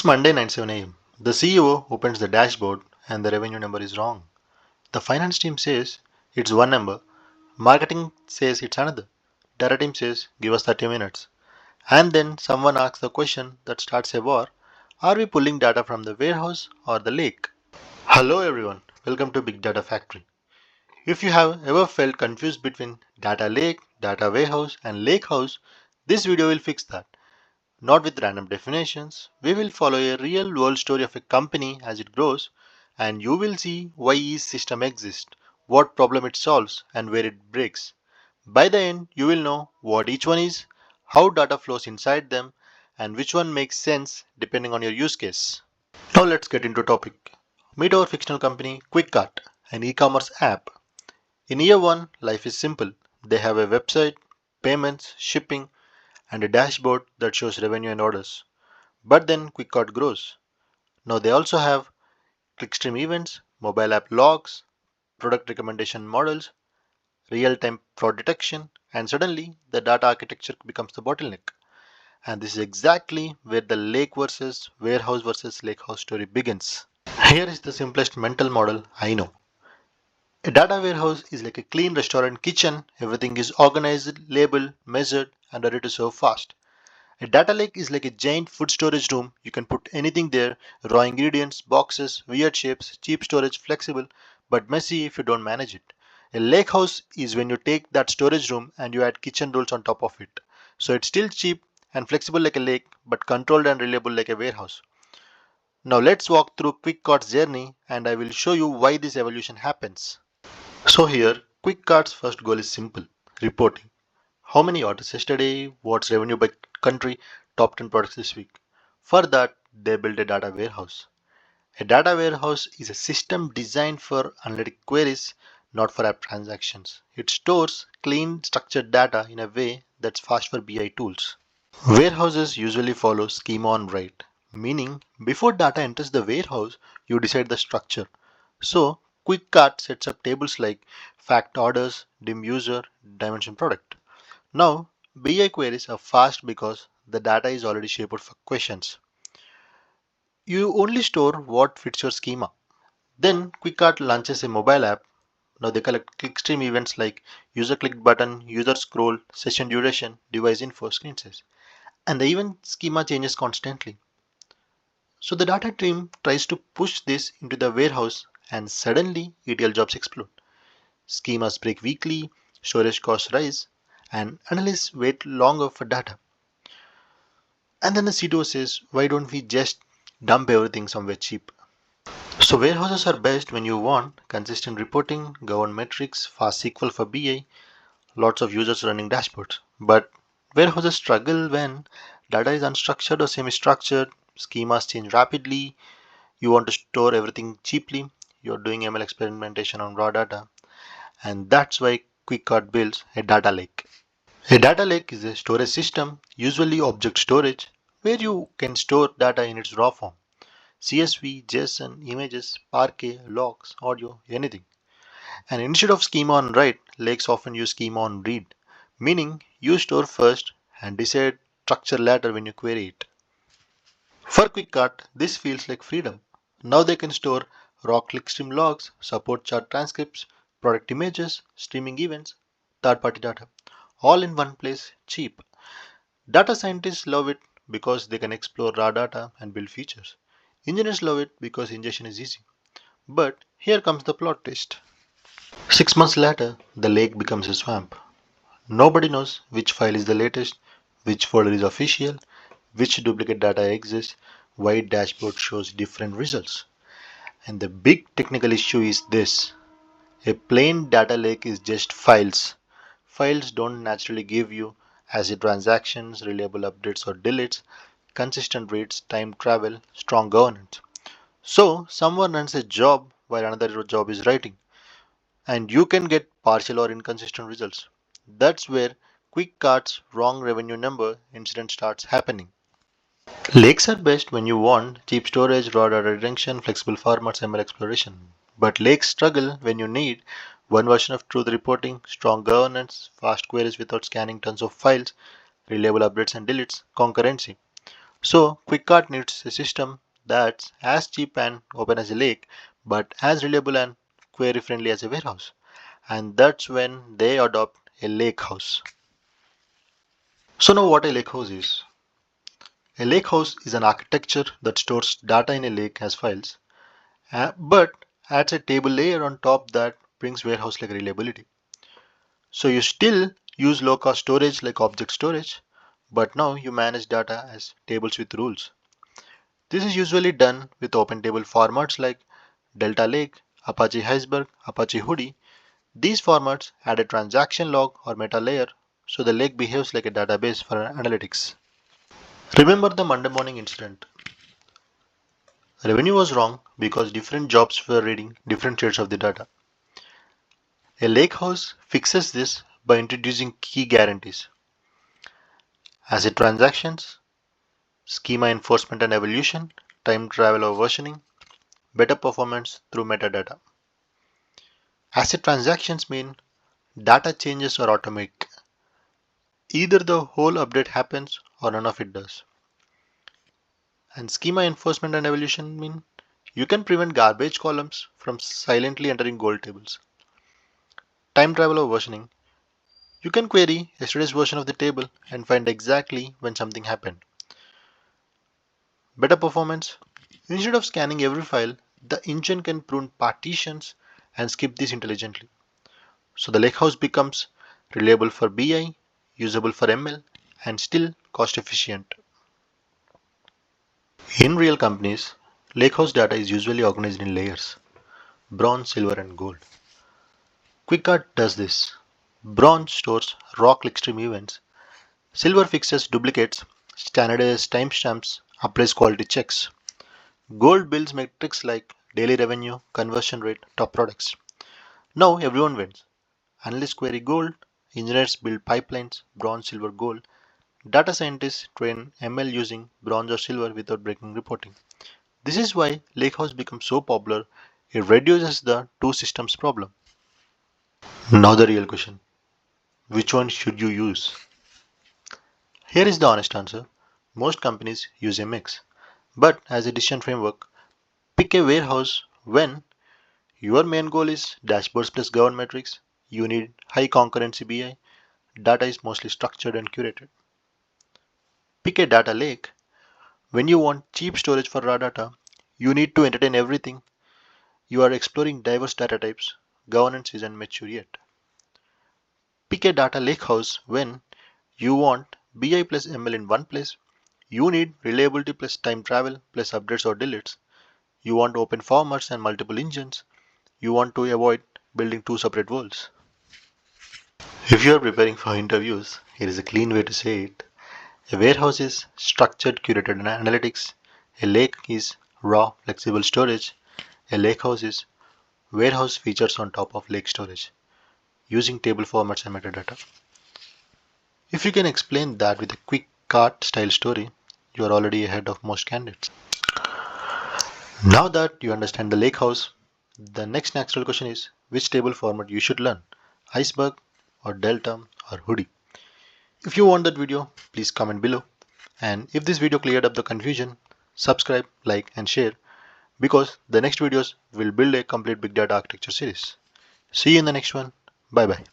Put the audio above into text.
It's Monday night 7 a.m. The CEO opens the dashboard and the revenue number is wrong. The finance team says it's one number, marketing says it's another. Data team says give us 30 minutes. And then someone asks the question that starts a war. Are we pulling data from the warehouse or the lake? Hello everyone, welcome to Big Data Factory. If you have ever felt confused between data lake, data warehouse and lakehouse, this video will fix that. Not with random definitions. We will follow a real world story of a company as it grows, and you will see why each system exists, what problem it solves, and where it breaks. By the end, you will know what each one is, how data flows inside them, and which one makes sense depending on your use case. Now let's get into topic. Meet our fictional company QuickCart, an e-commerce app. In year 1, life is simple. They have a website, payments, shipping, and a dashboard that shows revenue and orders. But then QuickCart grows. Now they also have clickstream events, mobile app logs, product recommendation models, real-time fraud detection, and suddenly the data architecture becomes the bottleneck. And this is exactly where the lake versus warehouse versus lakehouse story begins. Here is the simplest mental model I know. A data warehouse is like a clean restaurant kitchen. Everything is organized, labeled, measured, and ready to serve fast. A data lake is like a giant food storage room. You can put anything there, raw ingredients, boxes, weird shapes, cheap storage, flexible, but messy if you don't manage it. A lake house is when you take that storage room and you add kitchen rules on top of it. So it's still cheap and flexible like a lake, but controlled and reliable like a warehouse. Now let's walk through QuickCart's journey and I will show you why this evolution happens. So here, QuickCart's first goal is simple, reporting. How many orders yesterday? What's revenue by country? Top 10 products this week. For that, they built a data warehouse. A data warehouse is a system designed for analytic queries, not for app transactions. It stores clean, structured data in a way that's fast for BI tools. Warehouses usually follow schema on write, meaning before data enters the warehouse, you decide the structure. So, QuickCart sets up tables like fact orders, dim user, dimension product. Now, BI queries are fast because the data is already shaped for questions. You only store what fits your schema. Then QuickCart launches a mobile app. Now they collect clickstream events like user click button, user scroll, session duration, device info, screen size. And the event schema changes constantly. So the data team tries to push this into the warehouse and suddenly ETL jobs explode. Schemas break weekly, storage costs rise, and analysts wait longer for data. And then the CTO says, why don't we just dump everything somewhere cheap? So warehouses are best when you want consistent reporting, governed metrics, fast SQL for BI, lots of users running dashboards. But warehouses struggle when data is unstructured or semi-structured, schemas change rapidly, you want to store everything cheaply, you're doing ML experimentation on raw data, and that's why QuickCart builds a data lake. A data lake is a storage system, usually object storage, where you can store data in its raw form. CSV, JSON, images, Parquet, logs, audio, anything. And instead of schema on write, lakes often use schema on read, meaning you store first and decide structure later when you query it. For QuickCart, this feels like freedom. Now they can store raw clickstream logs, support chart transcripts, product images, streaming events, third-party data, all in one place, cheap. Data scientists love it because they can explore raw data and build features. Engineers love it because ingestion is easy. But here comes the plot twist. 6 months later, the lake becomes a swamp. Nobody knows which file is the latest, which folder is official, which duplicate data exists, why dashboard shows different results. And the big technical issue is this. A plain data lake is just files. Files don't naturally give you ACID transactions, reliable updates or deletes, consistent rates, time travel, strong governance. So someone runs a job while another job is writing, and you can get partial or inconsistent results. That's where QuickCart's wrong revenue number incident starts happening. Lakes are best when you want cheap storage, raw data retention, flexible formats, ML exploration. But lakes struggle when you need one version of truth reporting, strong governance, fast queries without scanning tons of files, reliable updates and deletes, concurrency. So QuickCart needs a system that's as cheap and open as a lake, but as reliable and query friendly as a warehouse. And that's when they adopt a lakehouse. So now what a lakehouse is. A lakehouse is an architecture that stores data in a lake as files, but adds a table layer on top that brings warehouse-like reliability. So you still use low-cost storage like object storage, but now you manage data as tables with rules. This is usually done with open table formats like Delta Lake, Apache Iceberg, Apache Hudi. These formats add a transaction log or meta layer so the lake behaves like a database for analytics. Remember the Monday morning incident. Revenue was wrong because different jobs were reading different shades of the data. A lakehouse fixes this by introducing key guarantees. Asset transactions, schema enforcement and evolution, time travel or versioning, better performance through metadata. Asset transactions mean data changes are automatic. Either the whole update happens or none of it does. And schema enforcement and evolution mean you can prevent garbage columns from silently entering gold tables. Time travel or versioning. You can query yesterday's version of the table and find exactly when something happened. Better performance. Instead of scanning every file, the engine can prune partitions and skip these intelligently. So the lakehouse becomes reliable for BI, usable for ML, and still cost efficient. In real companies, lakehouse data is usually organized in layers: bronze, silver, and gold. QuickArt does this. Bronze stores raw clickstream events. Silver fixes duplicates, standardizes timestamps, applies quality checks. Gold builds metrics like daily revenue, conversion rate, top products. Now everyone wins. Analysts query gold, engineers build pipelines, bronze, silver, gold. Data scientists train ML using bronze or silver without breaking reporting. This is why Lakehouse becomes so popular. It reduces the two systems problem. Now the real question. Which one should you use? Here is the honest answer. Most companies use a mix. But as a decision framework, pick a warehouse when your main goal is dashboards plus governed metrics. You need high concurrency BI. Data is mostly structured and curated. Pick a data lake. When you want cheap storage for raw data, you need to entertain everything. You are exploring diverse data types. Governance isn't mature yet. Pick a data lakehouse when you want BI plus ML in one place. You need reliability plus time travel plus updates or deletes. You want open formats and multiple engines. You want to avoid building two separate worlds. If you are preparing for interviews, here is a clean way to say it. A warehouse is structured, curated analytics. A lake is raw, flexible storage. A lakehouse is warehouse features on top of lake storage using table formats and metadata. If you can explain that with a quick cart style story, you are already ahead of most candidates. Now that you understand the lakehouse, the next natural question is which table format you should learn, iceberg or delta or hoodie. If you want that video, please comment below. And if this video cleared up the confusion, subscribe, like and share because the next videos will build a complete big data architecture series. See you in the next one. Bye bye.